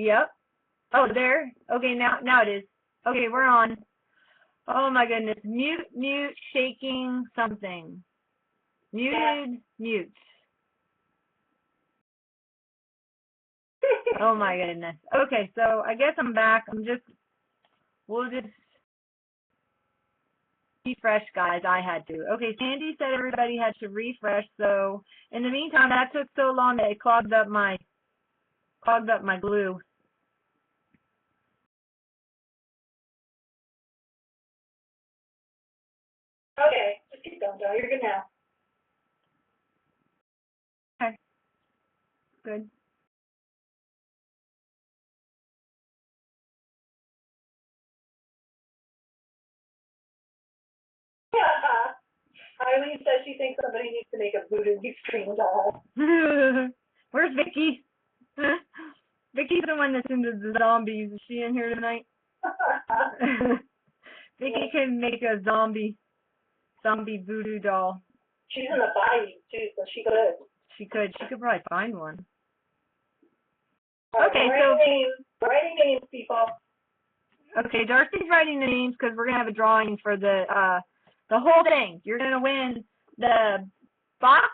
Yep. Oh, there. Okay, now it is. Okay, we're on. Oh my goodness. Mute, shaking something. Muted, mute. Oh my goodness. Okay, so I guess I'm back. We'll just refresh, guys. I had to. Okay, Sandy said everybody had to refresh. So in the meantime, that took so long that it clogged up my glue. Okay, just keep going, Joe. You're good now. Okay, good. Eileen says she thinks somebody needs to make a voodoo screen doll. Where's Vicky? Vicky's the one that's into the zombies. Is she in here tonight? Vicky can make a zombie voodoo doll. She's in the body too, so she could. She could probably find one. Okay, so writing names, people. Okay, Darcy's writing the names because we're gonna have a drawing for the whole thing. You're gonna win the box,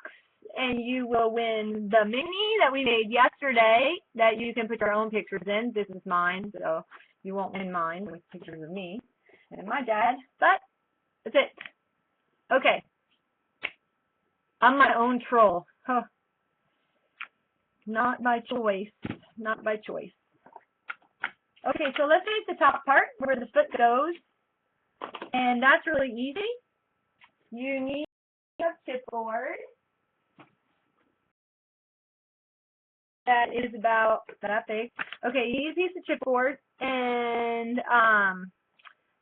and you will win the mini that we made yesterday that you can put your own pictures in. This is mine, so you won't win mine with pictures of me and my dad. But that's it. Okay. I'm my own troll. Huh. Not by choice. Not by choice. Okay, so let's make the top part where the foot goes. And that's really easy. You need a chipboard that is about that big. Okay, you need a piece of chipboard, and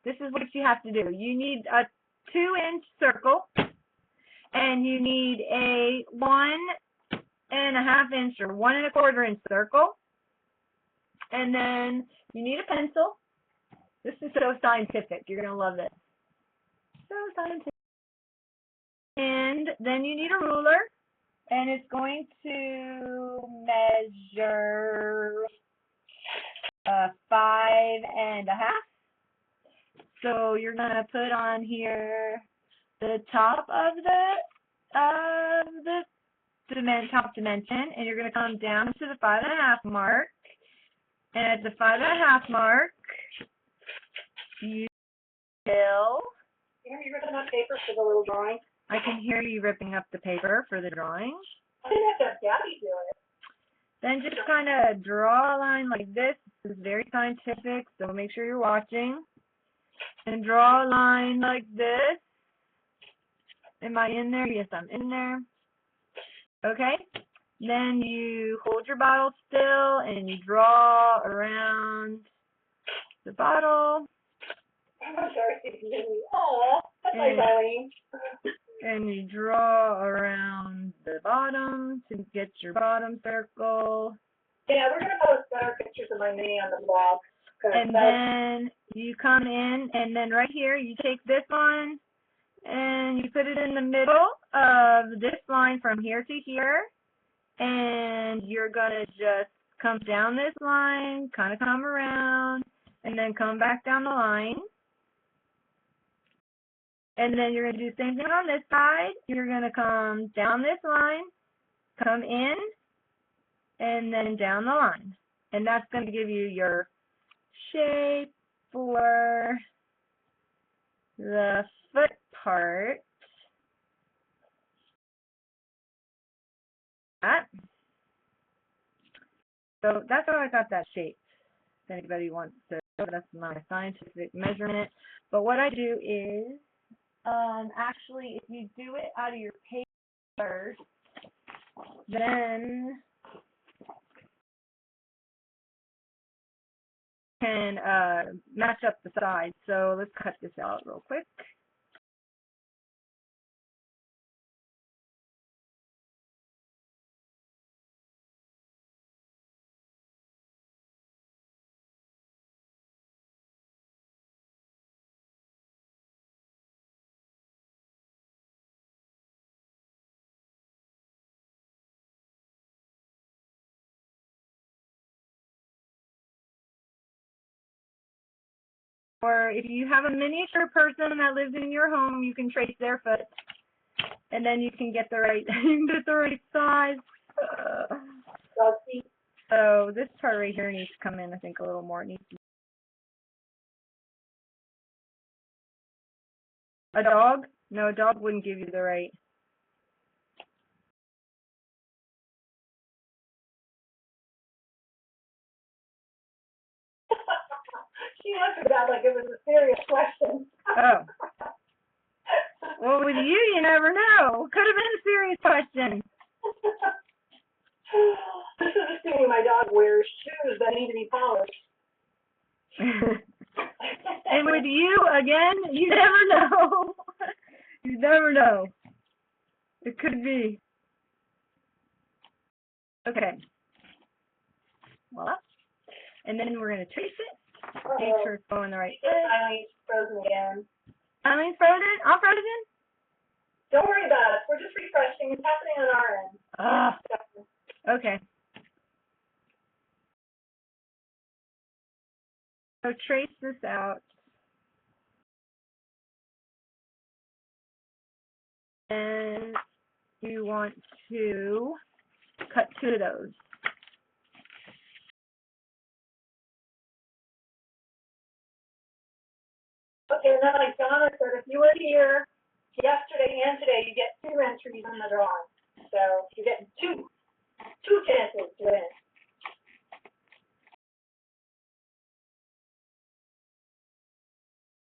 this is what you have to do. You need a 2-inch circle, and you need a 1.5 inch or 1 1/4 inch circle, and then you need a pencil. This is so scientific. You're gonna love this. So scientific. And then you need a ruler, and it's going to measure 5.5. So you're gonna put on here the top of the top dimension, and you're gonna come down to the 5.5 mark. And at the 5.5 mark, you will. You ripping up paper for the little drawing? I can hear you ripping up the paper for the drawing. I didn't have to have Gabby do it. Then just kind of draw a line like this. This is very scientific, so make sure you're watching. And draw a line like this. Am I in there? Yes, I'm in there. Okay. Then you hold your bottle still and you draw around the bottle. I'm sorry. Oh, that's nice, Eileen. And you draw around the bottom to get your bottom circle. Yeah, we're going to post better pictures of my mini on the blog. And then you come in, and then right here, you take this one, and you put it in the middle of this line from here to here. And you're going to just come down this line, kind of come around, and then come back down the line. And then you're going to do the same thing on this side. You're going to come down this line, come in, and then down the line. And that's going to give you your shape for the foot part. So that's how I got that shape. If anybody wants to, that's my scientific measurement. But what I do is, actually, if you do it out of your paper, then can match up the sides. So let's cut this out real quick. Or if you have a miniature person that lives in your home, you can trace their foot, and then you can get the right size. Dog feet. So this part right here needs to come in, I think, a little more. It needs to... A dog? No, a dog wouldn't give you the right. She answered that like it was a serious question. Oh. Well, with you, you never know. Could have been a serious question. This is assuming my dog wears shoes that need to be polished. And with you, again, you never know. You never know. It could be. Okay. Voila. And then we're going to trace it. Make sure it's going the right way. Eileen's frozen again. Eileen's frozen? I'm frozen? Don't worry about it. We're just refreshing. It's happening on our end. Okay. So trace this out. And you want to cut 2 of those. Okay, and then like Donna said, if you were here yesterday and today, you get 2 entries in the drawing. So you get two chances to win.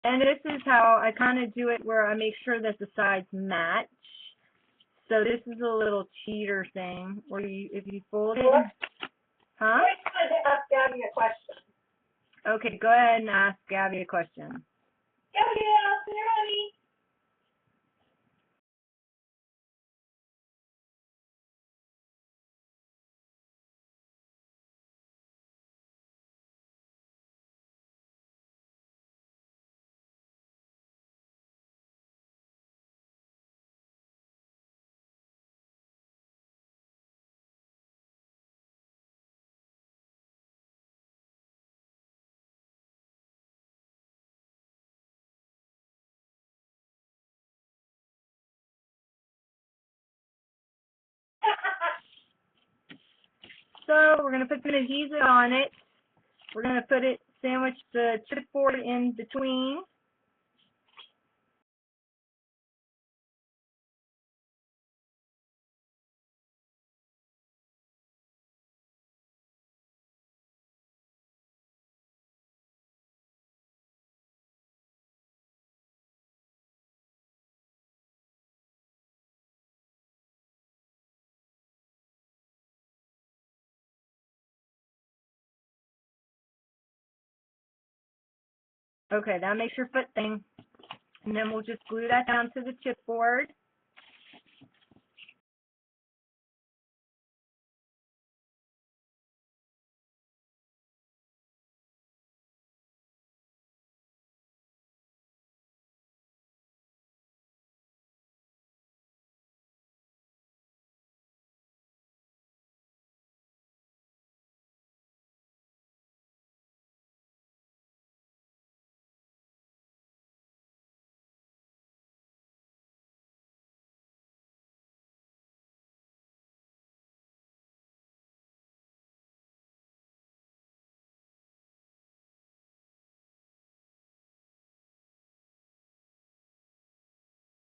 And this is how I kind of do it, where I make sure that the sides match. So this is a little cheater thing, where you, if you fold it, huh? I just wanted to ask Gabby a question. Okay, go ahead and ask Gabby a question. Gabby, you're ready. So we're going to put some adhesive on it. We're going to put it, sandwich the chipboard in between. Okay, that makes your foot thing. And then we'll just glue that down to the chipboard.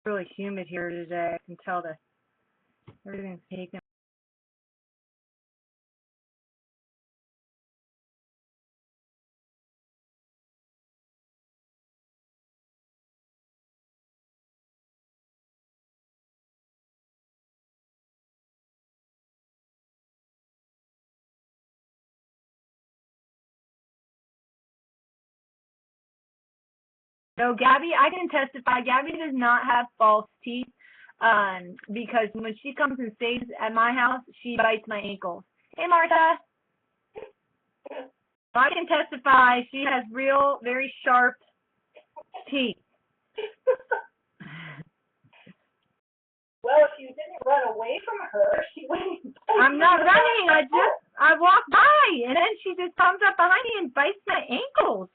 Really humid here today. I can tell that everything's taken. No, Gabby, I can testify. Gabby does not have false teeth, because when she comes and stays at my house, she bites my ankles. Hey, Martha. I can testify. She has real, very sharp teeth. Well, if you didn't run away from her, she wouldn't. I'm not running. I walk by, and then she just comes up behind me and bites my ankles.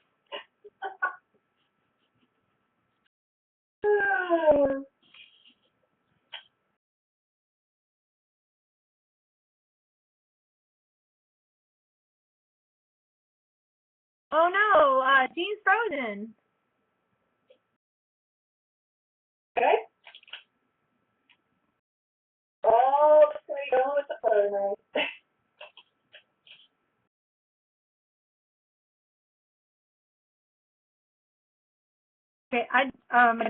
Oh no, Dean's frozen. Okay. Oh, there you go with the photo. Okay, I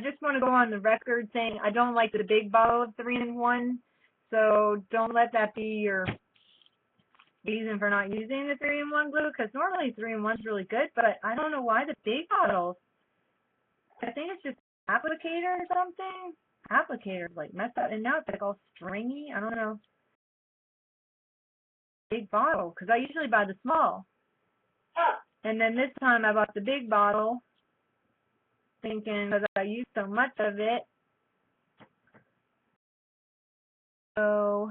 just want to go on the record saying I don't like the big bottle of 3-in-1, so don't let that be your reason for not using the 3-in-1 glue, because normally 3-in-1 is really good, but I don't know why the big bottles. I think it's just applicator or something. Applicator's like messed up, and now it's like all stringy. I don't know. Big bottle, because I usually buy the small. Huh. And then this time I bought the big bottle, thinking because I used so much of it. So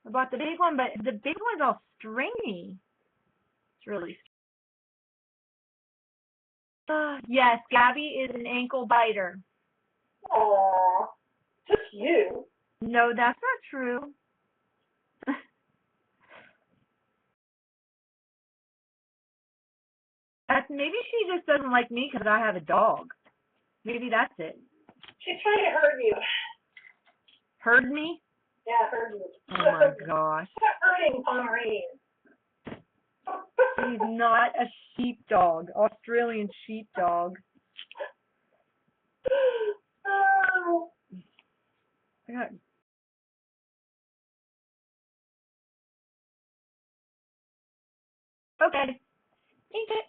I bought the big one, but the big one's all stringy. It's really yes, Gabby is an ankle biter. Aw, just you. No, that's not true. That's maybe she just doesn't like me because I have a dog. Maybe that's it. She's trying to hurt you. Heard me? Yeah, hurt you. Oh my gosh. She's hurting Pomeranian. She's not a sheepdog, Australian sheepdog. Oh. I got okay. Eat it.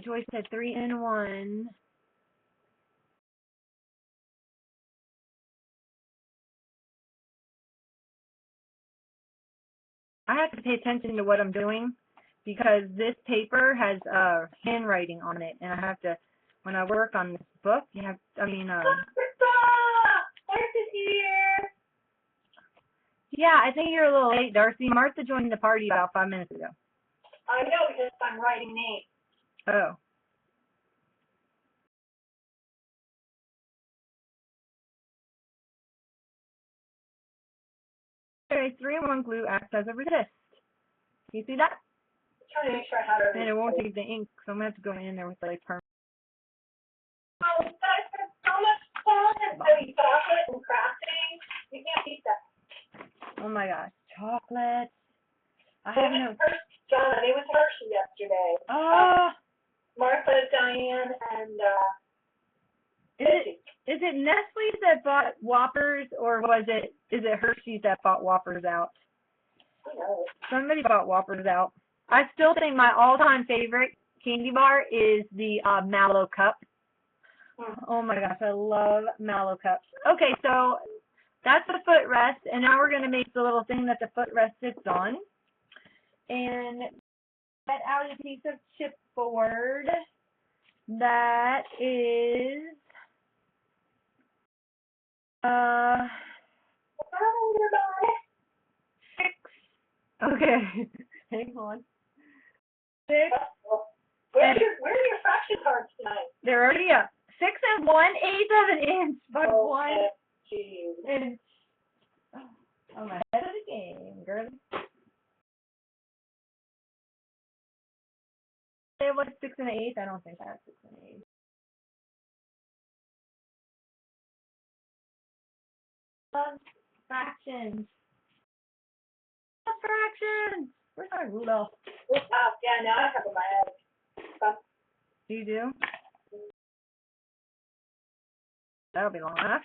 Joyce said 3-in-1. I have to pay attention to what I'm doing because this paper has handwriting on it, and I have to, when I work on this book, you have, Martha's here. yeah, I think you're a little late, Darcy. Martha joined the party about 5 minutes ago. I know because I'm writing names. Oh. Okay, 3-in-1 glue acts as a resist. You see that? I'm trying to make sure I have everything. And it won't take the ink, so I'm going to have to go in there with like permanent. Oh, guys, there's so much fun and studying chocolate and crafting. You can't beat that. Oh my gosh, chocolate. I They have went no. to Hershey, John, they went to Hershey yesterday. Martha, Diane, and Is it Nestle's that bought Whoppers, or is it Hershey's that bought Whoppers out? who knows? Somebody bought Whoppers out. I still think my all-time favorite candy bar is the Mallow Cup. Oh my gosh, I love Mallow Cups. Okay, so that's the footrest, and now we're going to make the little thing that the footrest sits on. And get out a piece of chipboard that is six. Okay, hang on. 6. Where are your fraction cards tonight? They're already up. 6 1/8 of an inch, but Oh, 1 geez. inch. I'm ahead of the game, girl. Say what, 6 1/8? I don't think that's 6 1/8. Fractions. Fractions. Where's my Rudolph? Yeah, now I have in my head. You do? That'll be long enough.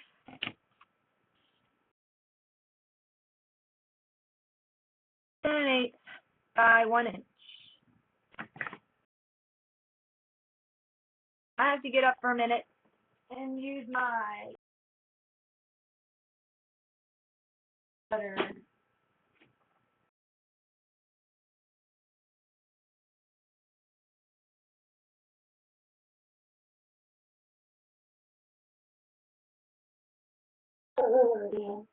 10 1/8 by 1 inch. I have to get up for a minute and use my butter. Caribbean.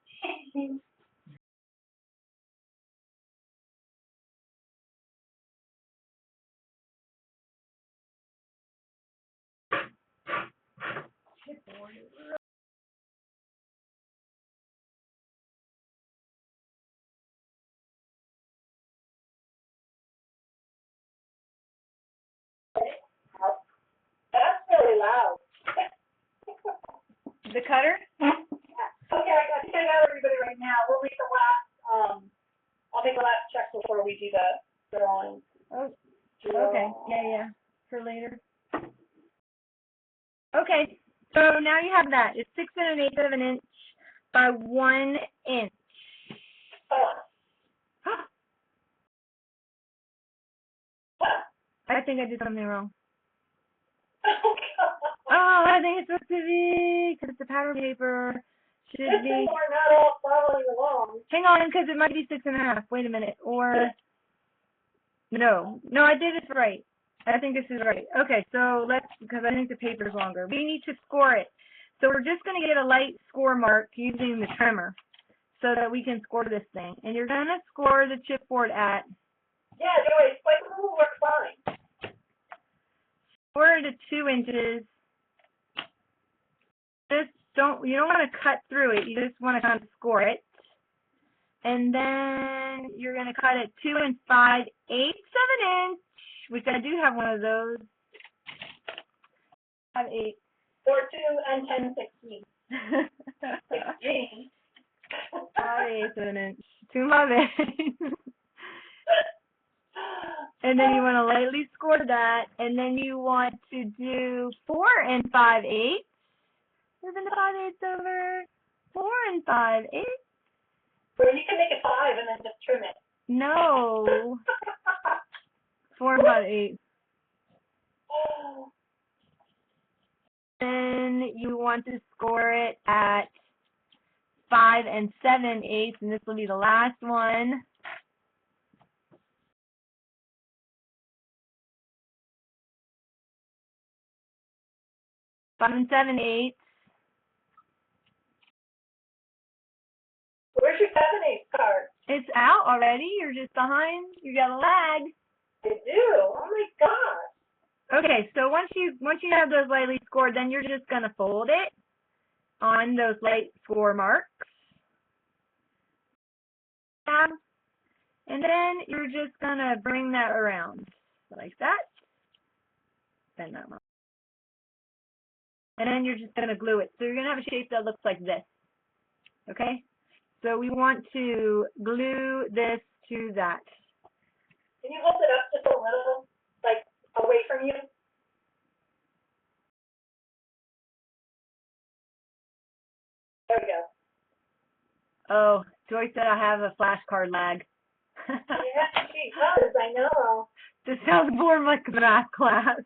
That's really loud. The cutter? Okay, I think I got everybody right now. We'll read the last, I'll make the last check before we do the drawing. Oh, okay. Yeah. For later. Okay. So now you have that. It's 6 1/8 of an inch by 1 inch. I think I did something wrong. Oh, God. Oh, I think it's supposed to be, because it's a pattern paper, should Good be, thing we're not all following along. hang on, because it might be 6 1/2. Wait a minute. Or, no, I did it right. I think this is right. Okay, so let's, because I think the paper's longer. We need to score it. So we're just going to get a light score mark using the trimmer so that we can score this thing. And you're going to score the chipboard at, Yeah, anyway, spike the rule works fine. score it at 2 inches. You don't want to cut through it. You just want to kind of score it. And then you're going to cut it 2 5/8 of an inch, which I do have one of those. 5/8. 4, 2, and 10, 16. 16. 5/8 of an inch. 2 5/8. And then you want to lightly score that, and then you want to do 4 5/8. Moving the 5/8 over 4 5/8. Or you can make it 5 and then just trim it. No. 4 5/8. Then you want to score it at 5 7/8, and this will be the last one. 5 7/8. Where's your 7/8 card? It's out already. You're just behind. You got a lag. I do. Oh my gosh. Okay, so once you have those lightly scored, then you're just gonna fold it on those light score marks. And then you're just gonna bring that around like that. Bend that around. And then you're just gonna glue it. So you're gonna have a shape that looks like this. Okay? So we want to glue this to that. Can you hold it up just a little, like away from you? There we go. Oh, Joyce said I have a flashcard lag. Yeah, she does, I know. This sounds more like a math class.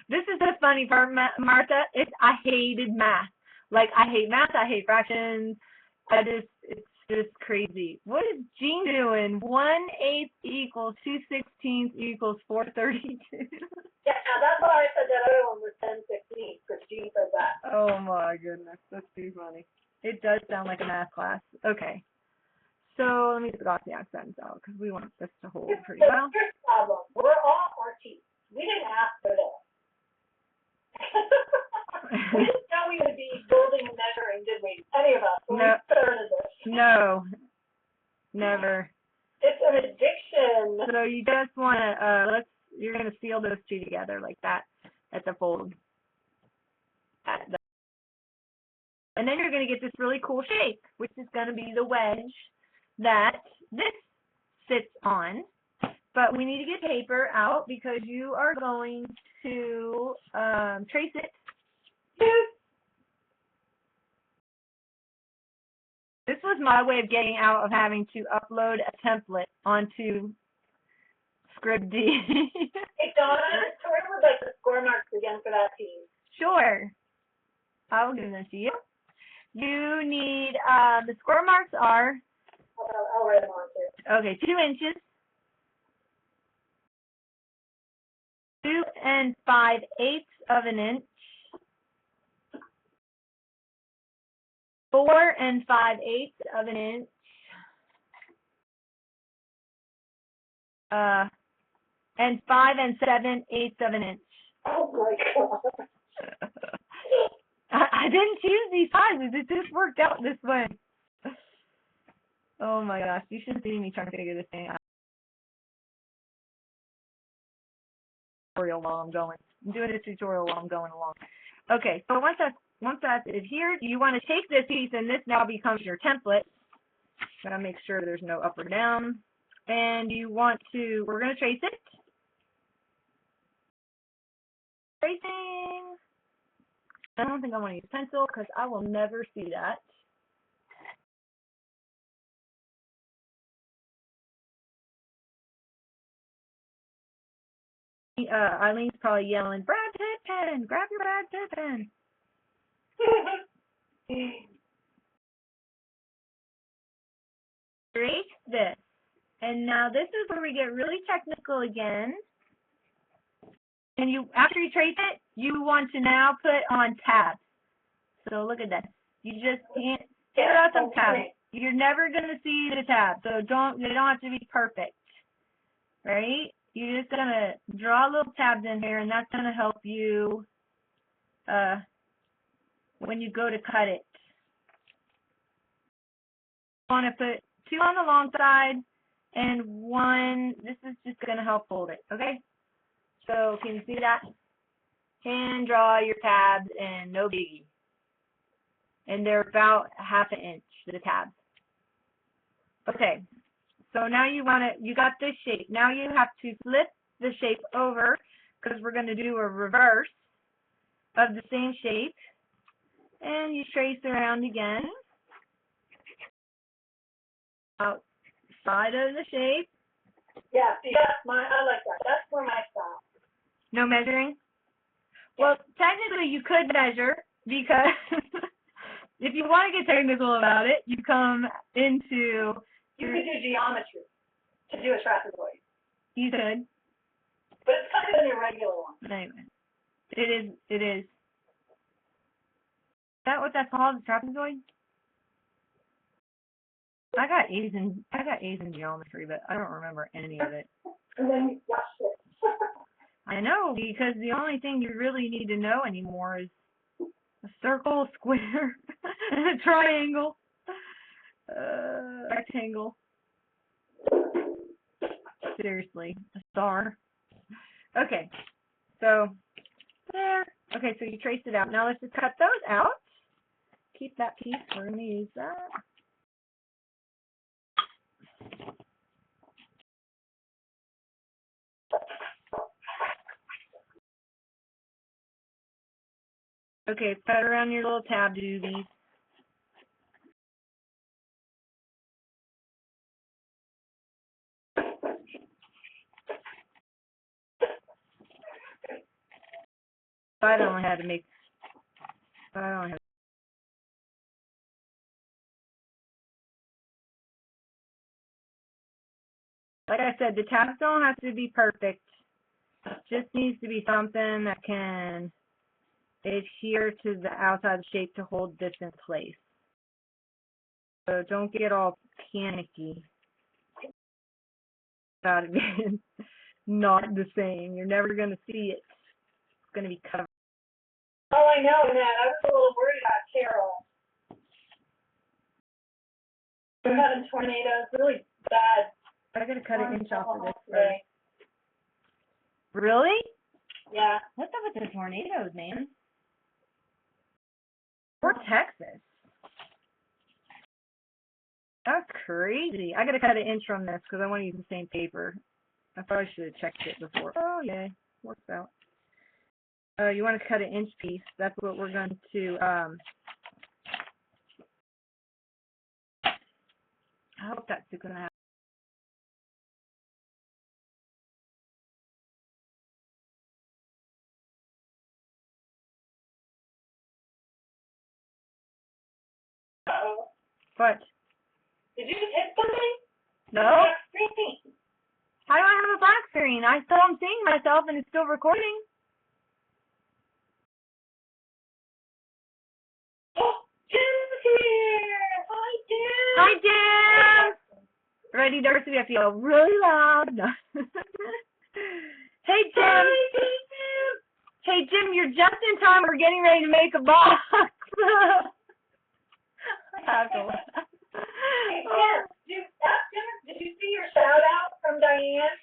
This is the funny part, Martha. I hated math. Like, I hate math. I hate fractions. It's just crazy. What is Jean doing? 1/8 equals 2/16 equals 432. Yeah, that's why I said that other one was 10/16, because Jean said that. Oh my goodness, that's too funny. It does sound like a math class. Okay. So let me take off the accents out because we want this to hold pretty well. Here's the problem. We're all artists. We didn't ask for this. We didn't know we would be building and measuring, did we? Any of us? When No. we started this. No, never. It's an addiction. So you just want to, you're going to seal those two together like that at the fold. And then you're going to get this really cool shape, which is going to be the wedge that this sits on. But we need to get paper out because you are going to trace it. This was my way of getting out of having to upload a template onto Scribd. Hey, Donna, Tori would like the score marks again for that team. Sure. I will give them to you. You need, the score marks are, I'll write them on too. okay, 2 inches, 2 5/8 of an inch, 4 5/8 of an inch. And 5 7/8 of an inch. Oh my God. I didn't choose these sizes. It just worked out this way. Oh my gosh, you should see me trying to figure this thing out. Tutorial while I'm going. I'm doing a tutorial while I'm going along. Okay, so once that's adhered, you want to take this piece, and this now becomes your template. Gotta make sure there's no up or down. And you want to, we're gonna trace it. Tracing. I don't think I want to use pencil because I will never see that. Eileen's probably yelling, Brad Pitt pen, grab your Brad Pitt pen. Trace this. And now this is where we get really technical again. And after you trace it, you want to now put on tabs. So look at this. You just can't put out some tabs. You're never gonna see the tabs, so they don't have to be perfect. Right? You're just gonna draw little tabs in here, and that's gonna help you when you go to cut it. You want to put 2 on the long side and 1. This is just gonna help hold it. Okay? So can you see that? Hand draw your tabs, and no biggie. And they're about 1/2 inch, the tabs. Okay, so now you got this shape. Now you have to flip the shape over because we're going to do a reverse of the same shape. And you trace around again. Outside of the shape. Yeah, see, I like that. That's for my style. No measuring? Well, technically you could measure because if you want to get technical about it, you come into... You could do geometry to do a trapezoid. You could. But it's kind of an irregular one. Anyway, it is. Is that what that's called, a trapezoid? I got A's in geometry, but I don't remember any of it. And then you flushed it. I know, because the only thing you really need to know anymore is a circle, a square, and a triangle, rectangle. Seriously, a star. Okay, so there. Okay, so you traced it out. Now let's just cut those out. Keep that piece. We're going to use that. Okay, cut around your little tab doobies. I don't know how to make. I don't have. Like I said, the tabs don't have to be perfect. It just needs to be something that can adhere to the outside shape to hold this in place. So don't get all panicky about it being not the same. You're never going to see it. It's going to be covered. Oh, I know, Matt. I was a little worried about Carol. We're having tornadoes, really bad. I got to cut an inch off of this today. Really? Yeah. What's up with the tornadoes, man? Or Texas. That's crazy. I got to cut an inch from this because I want to use the same paper. I probably should have checked it before. Oh, yeah. Works out. You want to cut an inch piece. That's what we're going to, I hope that's going to happen. Uh-oh. What? Did you just hit something? No. Screen. How do I have a black screen? I still am seeing myself and it's still recording. Oh, Jim's here. Hi, Jim. Ready, Darcy? I feel really loud. No. Hey, Jim. Hey, Jim, you're just in time. We're getting ready to make a box. I have to laugh. Hey, Jim, did you see your shout out from Diane?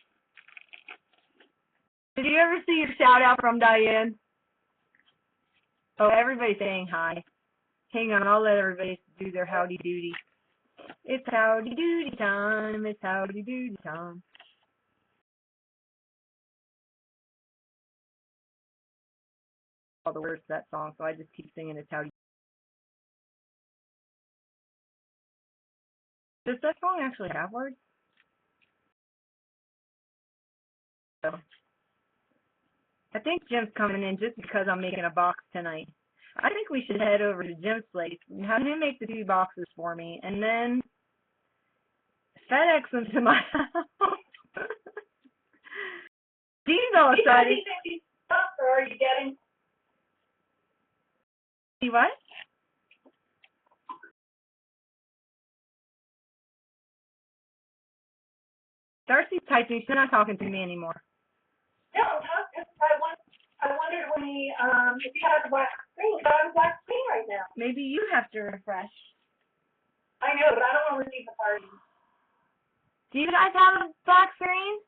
Did you ever see your shout out from Diane? Oh, everybody's saying hi. Hang on, I'll let everybody do their howdy doody. It's howdy doody time. It's howdy doody time. All the words to that song, so I just keep singing it's howdy. Does that song actually have words? So, I think Jim's coming in just because I'm making a box tonight. I think we should head over to Jim's place and have him make the 2 boxes for me, and then FedEx them to my house. He's all excited. Or are you getting? See what? Darcy's typing. She's not talking to me anymore. No, I wondered when if you had a black screen, because I have a black screen right now. Maybe you have to refresh. I know, but I don't want to leave the party. Do you guys have a black screen?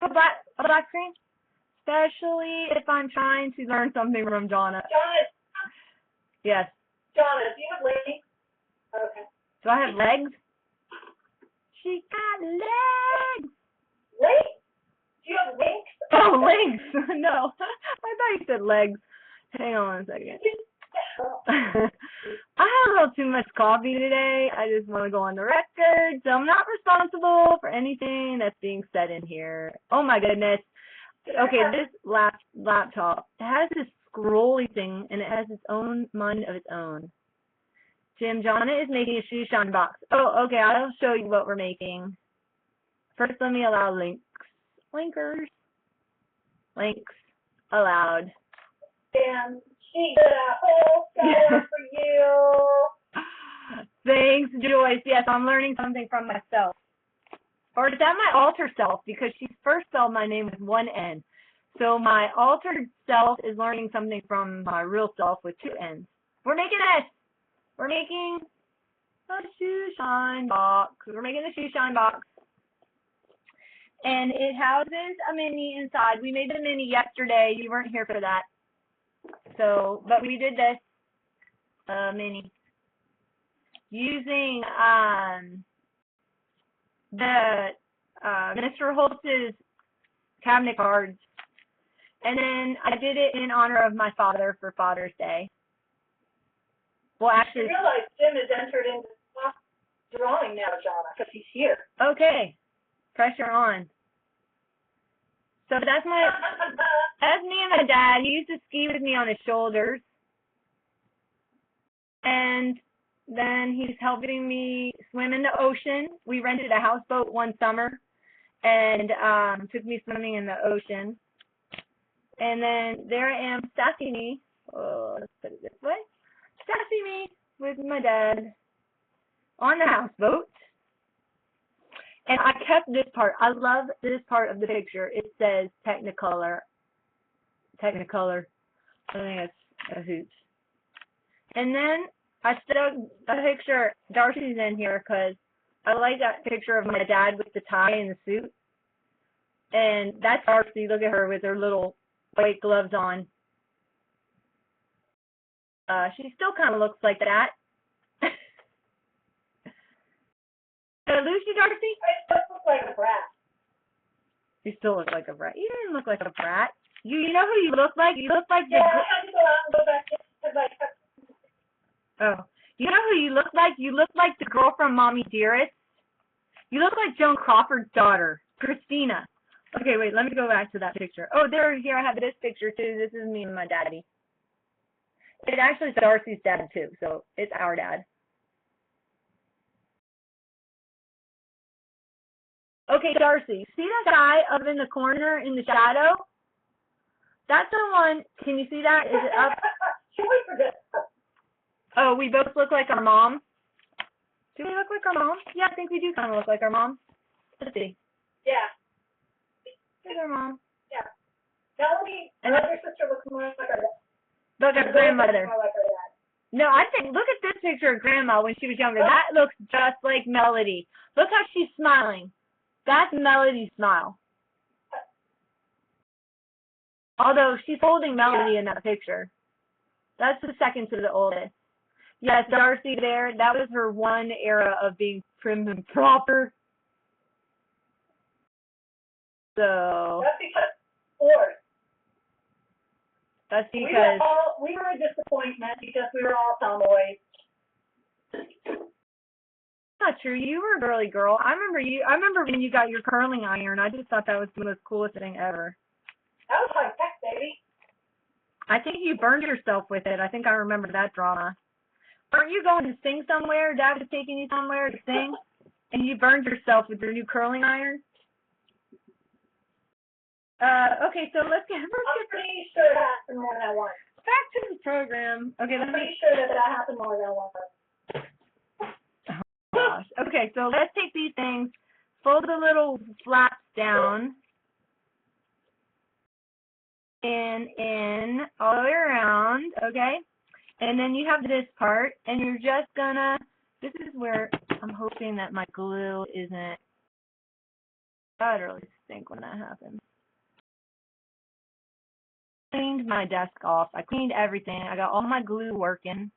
A black screen? Especially if I'm trying to learn something from Jonna. Jonna. Yes. Jonna, do you have legs? Okay. Do I have legs? She got legs. Legs? Do you have links? Oh, legs. No. I thought you said legs. Hang on a second. I had a little too much coffee today. I just want to go on the record. So I'm not responsible for anything that's being said in here. Oh my goodness. Okay, this laptop has this scrolly thing, and it has its own mind of its own. Jim, Jonna is making a shoe shine box. Oh, okay, I'll show you what we're making. First, let me allow links. Linkers. Links allowed. And she did a whole seller for you. Thanks, Joyce. Yes, I'm learning something from myself. Or is that my alter self? Because she first spelled my name with 1 N. So my altered self is learning something from my real self with 2 N's. We're making this. We're making a shoe shine box. We're making the shoe shine box. And it houses a mini inside. We made the mini yesterday. You weren't here for that. So, but we did this mini using the Mr. Holtz's cabinet cards. And then I did it in honor of my father for Father's Day. Well, actually, I realize Jim is entered into drawing now, Jonna, because he's here. Okay, pressure on. So that's me and my dad. He used to ski with me on his shoulders. And then he's helping me swim in the ocean. We rented a houseboat one summer and took me swimming in the ocean. And then there I am, sashimi. Oh, let's put it this way. Sashimi with my dad on the houseboat. And I kept this part. I love this part of the picture. It says Technicolor. Technicolor. I think it's a hoot. And then I stuck a picture. Darcy's in here because I like that picture of my dad with the tie and the suit. And that's Darcy. Look at her with her little white gloves on. She still kind of looks like that. Did I lose you, Darcy? I just look like a brat. You still look like a brat. You didn't look like a brat. You know who you look like? You look like the... Yeah, I had to go out and go back because I kept... Oh. You know who you look like? You look like the girl from Mommy Dearest. You look like Joan Crawford's daughter, Christina. Okay, wait, let me go back to that picture. Oh, here I have this picture, too. This is me and my daddy. It actually is Darcy's dad, too, so it's our dad. Okay, Darcy, see that guy up in the corner in the shadow? That's the one. Can you see that? Is it up? Oh, we both look like our mom. Do we look like our mom? Yeah, I think we do kind of look like our mom. Let's see. Yeah. Here's our mom. Yeah. Melanie, my other sister looks more like her dad. Look at grandmother. More like her dad. No, I think, look at this picture of Grandma when she was younger. That looks just like Melody. Look how she's smiling. That's Melody's smile. Although she's holding Melody in that picture. That's the second to the oldest. Yes, Darcy there, that was her one era of being prim and proper. So. That's because fourth. That's because. We were a disappointment because we were all tomboys. Not true. You were a girly girl. I remember when you got your curling iron. I just thought that was the most coolest thing ever. That was high tech, baby. I think you burned yourself with it. I think I remember that drama. Aren't you going to sing somewhere? Dad was taking you somewhere to sing, and you burned yourself with your new curling iron. Okay, so let's get. I'm pretty sure that happened more than once. Back to the program. Okay, I'm pretty sure that happened more than once. Oh gosh. Okay, so let's take these things, fold the little flaps down, in all the way around, okay? And then you have this part, and you're just gonna, this is where I'm hoping that my glue isn't, I'd really stink when that happens. Cleaned my desk off. I cleaned everything. I got all my glue working.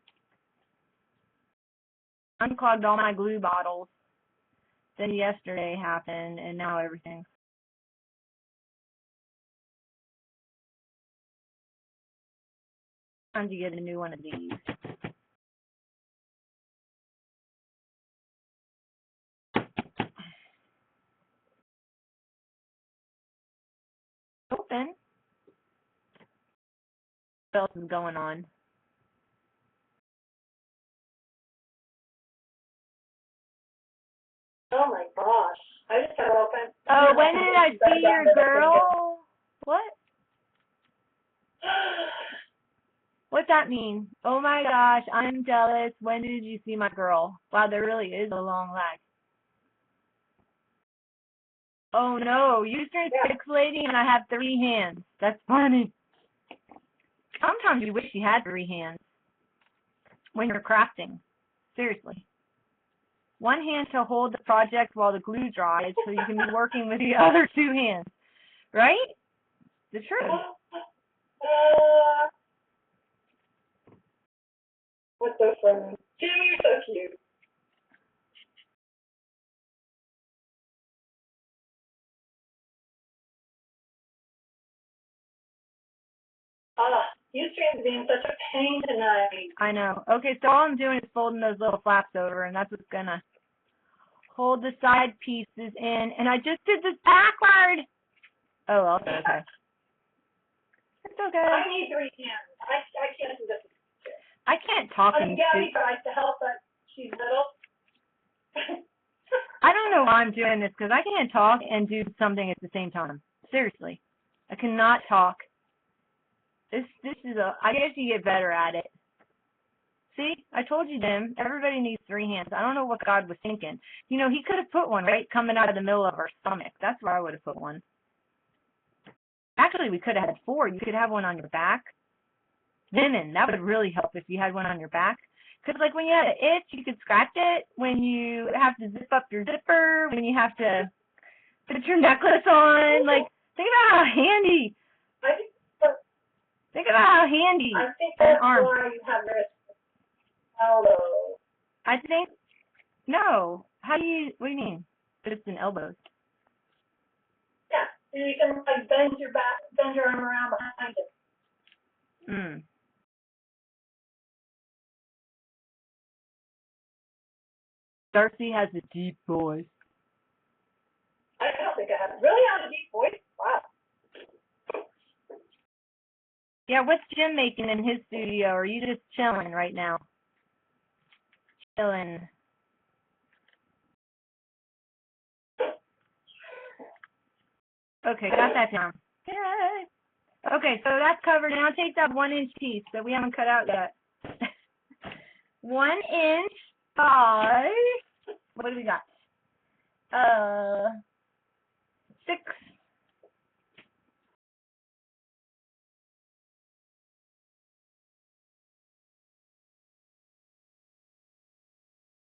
Unclogged all my glue bottles. Then yesterday happened, and now everything. Time to get a new one of these. Open. What else is going on? Oh my gosh. I just got open. Oh, when did I see your girl? What? What's that mean? Oh my gosh, I'm jealous. When did you see my girl? Wow, there really is a long lag. Oh no, you started pixelating and I have 3 hands. That's funny. Sometimes you wish you had 3 hands when you're crafting. Seriously. 1 hand to hold the project while the glue dries so you can be working with the other 2 hands. Right? The truth. What's so funny? Jimmy, you're so cute. Ustream's being such a pain tonight. I know. Okay, so all I'm doing is folding those little flaps over, and that's what's gonna hold the side pieces in. And I just did this backward. Oh, well, it's okay. It's okay. I need 3 hands. I can't do this. I can't talk I mean, Gabby tries to help, but she's little. I don't know why I'm doing this, because I can't talk and do something at the same time. Seriously. I cannot talk. This is I guess you get better at it. See, I told you, Dim, everybody needs 3 hands. I don't know what God was thinking. You know, he could have put one, right, coming out of the middle of our stomach. That's where I would have put one. Actually, we could have had 4. You could have one on your back. Women, that would really help if you had one on your back. Because, like, when you had an itch, you could scratch it. When you have to zip up your zipper, when you have to put your necklace on. Like, think about how handy. Think about how handy. I think that's why you have wrist elbow. I think, no. How do you, what do you mean? Wrists and elbows? Yeah, so you can, like, bend your arm around behind it. Darcy has a deep voice. I don't think I have. Really have a deep voice? Wow. Yeah, what's Jim making in his studio? Or are you just chilling right now? Chilling. Okay, got that down. Yay. Okay, so that's covered. Now take that 1-inch piece that we haven't cut out yet. 1 inch by, what do we got? 6.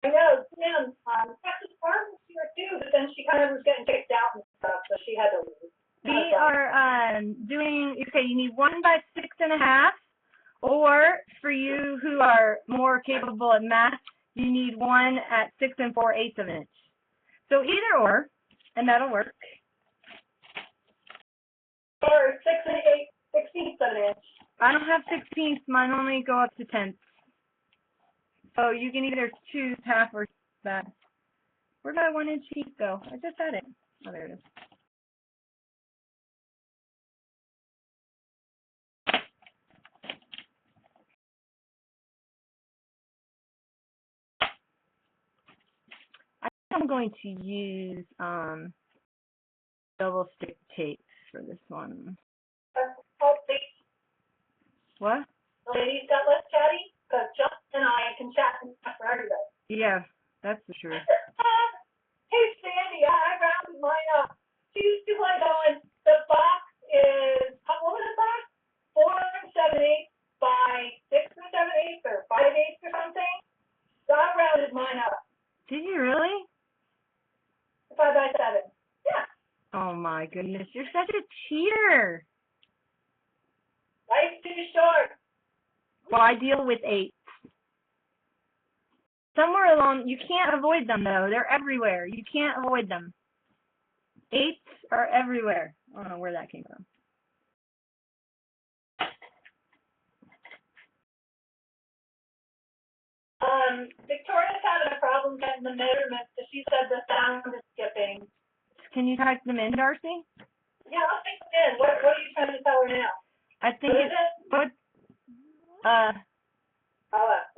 I know, Sam, Texas Farm was here too, but then she kind of was getting kicked out and stuff, so she had to leave. We are doing, okay, you need 1 by 6.5, or for you who are more capable at math, you need 1 at 6 4/8 of an inch. So either or, and that'll work. Or 6 1/8 of an inch. I don't have 16ths, mine only go up to 10ths. So you can either choose half or that. Where'd my 1 inch piece go? I just had it. Oh, there it is. I'm going to use double stick tape for this one. What? The ladies got less chatty, because Justin and I can chat and chat for everybody. Yeah, that's for sure. Hey, Sandy, I rounded mine up. She's like going, the box is, what was the box? 4 7/8 by 6 7/8 or 5/8 or something. So I rounded mine up. Did you really? 5 by 7. Yeah. Oh my goodness, you're such a cheater. Life's too short. Well, I deal with 8s. Somewhere along, you can't avoid them though. They're everywhere. You can't avoid them. 8s are everywhere. I don't know where that came from. Victoria's having a problem getting the measurements, because she said the sound is skipping. Can you type them in, Darcy? Yeah, I'll take them in. What are you trying to tell her now? I think What is it? What? I'll ask.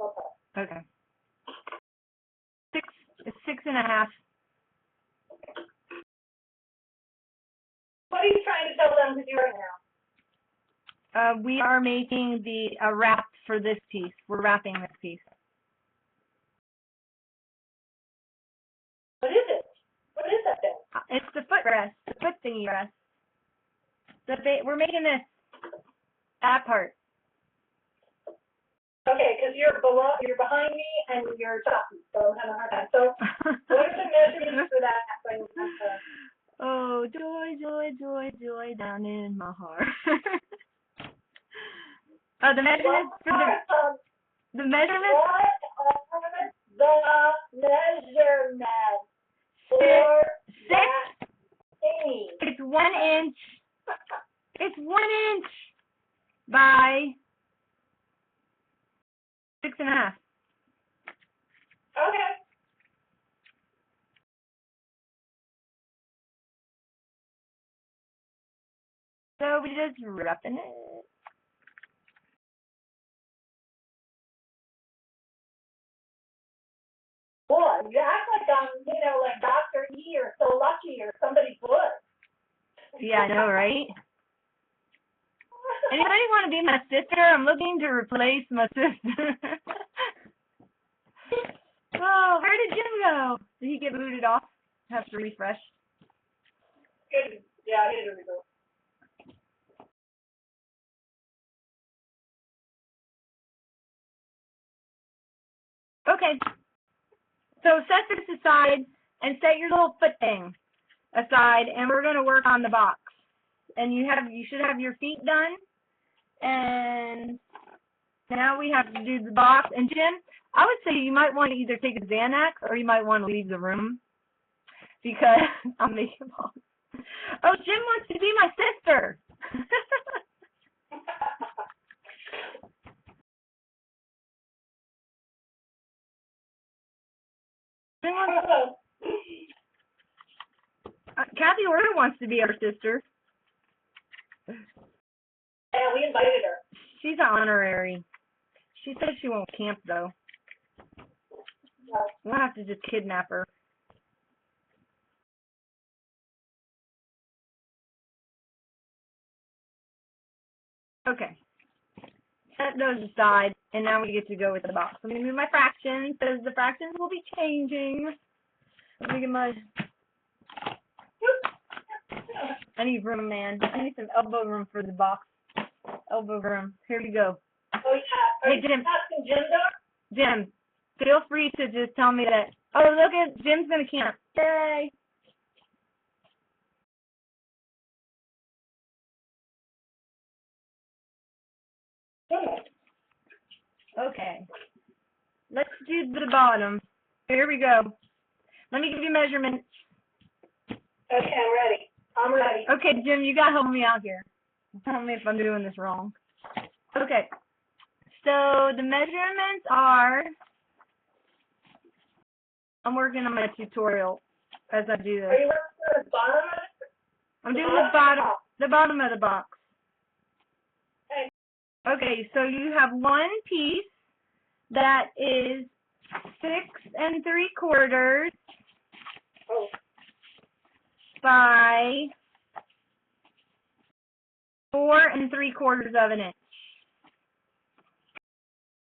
Okay. 6. It's 6.5. What are you trying to tell them to do right now? We are making a wrap for this piece. We're wrapping this piece. What is it? What is that thing? It's the footrest, the foot thingy rest. We're making this, that part. Okay, because you're behind me and you're talking, so I'm having a hard time. So, what are the measurements for that thing? Oh, joy, joy, joy, joy down in my heart. The measurements for the measurements. What are the measurements for that thing? It's 1 inch. It's 1 inch by 6.5. Okay. So we just wrapping it. Boy, you act like like Dr. E or So Lucky or somebody good. Yeah, I know, right? Anybody want to be my sister? I'm looking to replace my sister. Oh, where did Jim go? Did he get booted off? Have to refresh. Good. Yeah, here we go. Okay. So set this aside and set your little foot thing aside, and we're going to work on the box. And you should have your feet done. And now we have to do the box. And Jim, I would say you might want to either take a Xanax or you might want to leave the room, because I'm making balls. Oh, Jim wants to be my sister. Kathy Order wants to be our sister. Yeah, we invited her. She's an honorary. She says she won't camp, though. No. We'll have to just kidnap her. Okay. Set those aside. And now we get to go with the box. I'm going to move my fractions because the fractions will be changing. Let me get my... I need room, man. I need some elbow room for the box. Elbow room. Here we go. Oh, yeah. Hey, Jim. Asking Jim, though? Jim, feel free to just tell me that. Oh, look at Jim's going to camp. Yay. Okay. Let's do the bottom. Here we go. Let me give you measurements. Okay, I'm ready. Okay, Jim, you got to help me out here. Tell me if I'm doing this wrong. Okay. So the measurements are, I'm working on my tutorial as I do this. Are you looking for the bottom of it? I'm doing the bottom of the box. Okay. Okay, so you have one piece that is 6 3/4 by 4 3/4 of an inch.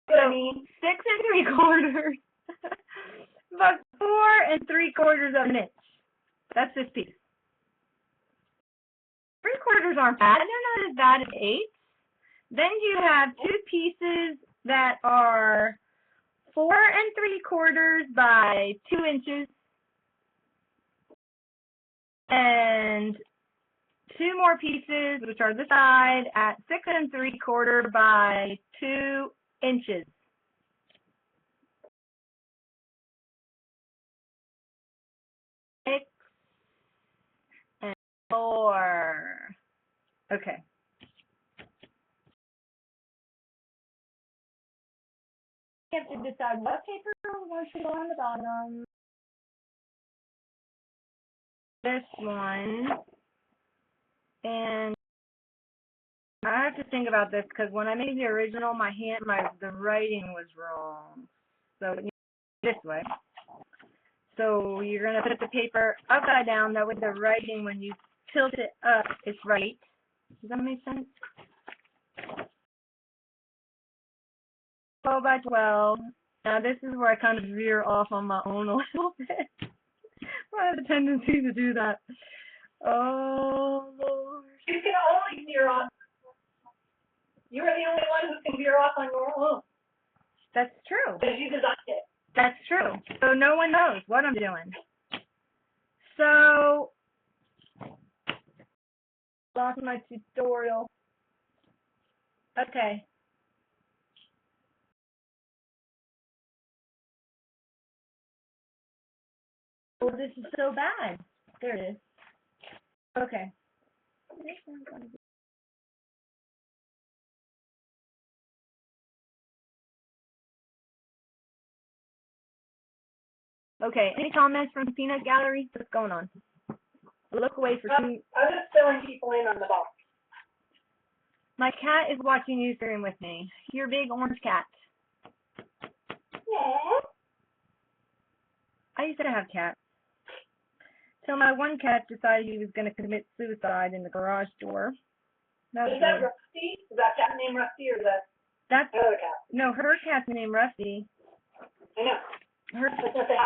So 6 3/4 by 4 3/4 of an inch. That's this piece. 3/4 aren't bad. They're not as bad as 8. Then you have two pieces that are 4 3/4 by 2 inches. And two more pieces, which are this side, at 6 3/4 by 2 inches. Six and 4. Okay. You have to decide what paper we're going to go on the bottom. This one. And I have to think about this because when I made the original, the writing was wrong. So it needs to be this way. So you're going to put the paper upside down. That way the writing, when you tilt it up, it's right. Does that make sense? 12 by 12. Now this is where I kind of veer off on my own a little bit. I have a tendency to do that. Oh, Lord. You can only veer off. You are the only one who can veer off on your own. That's true. Because you designed it. That's true. So no one knows what I'm doing. So, lost my tutorial. Okay. Oh, this is so bad. There it is. Okay. Okay, any comments from the Peanut Gallery? What's going on? Look away for 2. I'm just filling people in on the box. My cat is watching you stream with me. Your big orange cat. Yeah. I used to have cats. Till my one cat decided he was going to commit suicide in the garage door. Is that Rusty? Is that cat named Rusty or is that That's another cat? No, her cat's named Rusty. I know. Her That's what I'm saying.